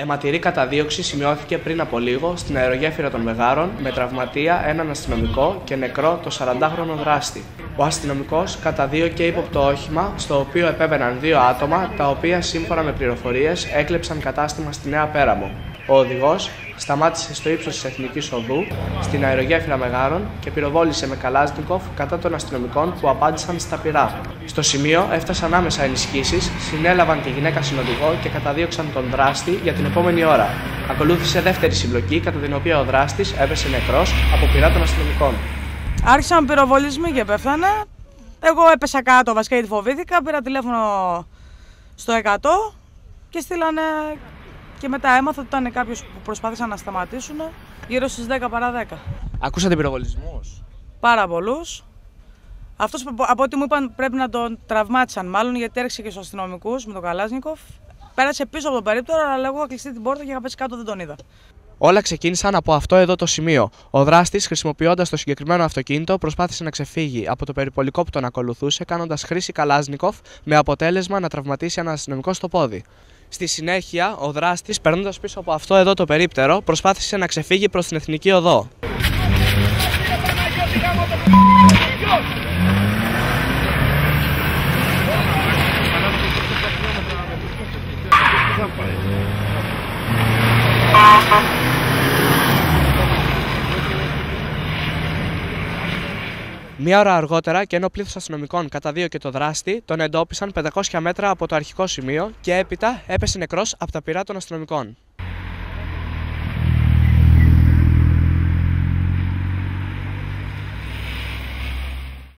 Αιματηρή καταδίωξη σημειώθηκε πριν από λίγο στην αερογέφυρα των Μεγάρων με τραυματία έναν αστυνομικό και νεκρό το 40χρονο δράστη. Ο αστυνομικός καταδίωκε ύποπτο όχημα στο οποίο επέβαιναν δύο άτομα τα οποία σύμφωνα με πληροφορίες έκλεψαν κατάστημα στη Νέα Πέραμο. Ο οδηγός σταμάτησε στο ύψος της Εθνικής Οδού στην αερογέφυρα Μεγάρων και πυροβόλησε με Καλάζνικοφ κατά των αστυνομικών που απάντησαν στα πυρά. Στο σημείο έφτασαν άμεσα ενισχύσεις, συνέλαβαν τη γυναίκα συνοδηγό και καταδίωξαν τον δράστη για την επόμενη ώρα. Ακολούθησε δεύτερη συμπλοκή, κατά την οποία ο δράστης έπεσε νεκρός από πυρά των αστυνομικών. Άρχισαν πυροβολισμοί και πέφτανε. Εγώ έπεσα κάτω, βασικά γιατί φοβήθηκα. Πήρα τηλέφωνο στο 100 και στείλανε. Και μετά έμαθα ότι ήταν κάποιος που προσπάθησαν να σταματήσουν γύρω στις 10 παρά 10. Ακούσατε πυροβολισμούς? Πάρα πολλούς. Αυτός από ό,τι μου είπαν πρέπει να τον τραυμάτισαν, μάλλον γιατί έριξε και στους αστυνομικούς με τον Καλάζνικοφ. Πέρασε πίσω από το περίπτερο, αλλά εγώ είχα κλειστεί την πόρτα και είχα πέσει κάτω, δεν τον είδα. Όλα ξεκίνησαν από αυτό εδώ το σημείο. Ο δράστης, χρησιμοποιώντας το συγκεκριμένο αυτοκίνητο, προσπάθησε να ξεφύγει από το περιπολικό που τον ακολουθούσε, κάνοντας χρήση Καλάζνικοφ, με αποτέλεσμα να τραυματίσει έναν αστυνομικό στο πόδι. Στη συνέχεια, ο δράστης, περνώντας πίσω από αυτό εδώ το περίπτερο, προσπάθησε να ξεφύγει προς την Εθνική Οδό. Μία ώρα αργότερα, και ενώ πλήθος αστυνομικών καταδίωκε το δράστη, τον εντόπισαν 500 μέτρα από το αρχικό σημείο και έπειτα έπεσε νεκρός από τα πυρά των αστυνομικών.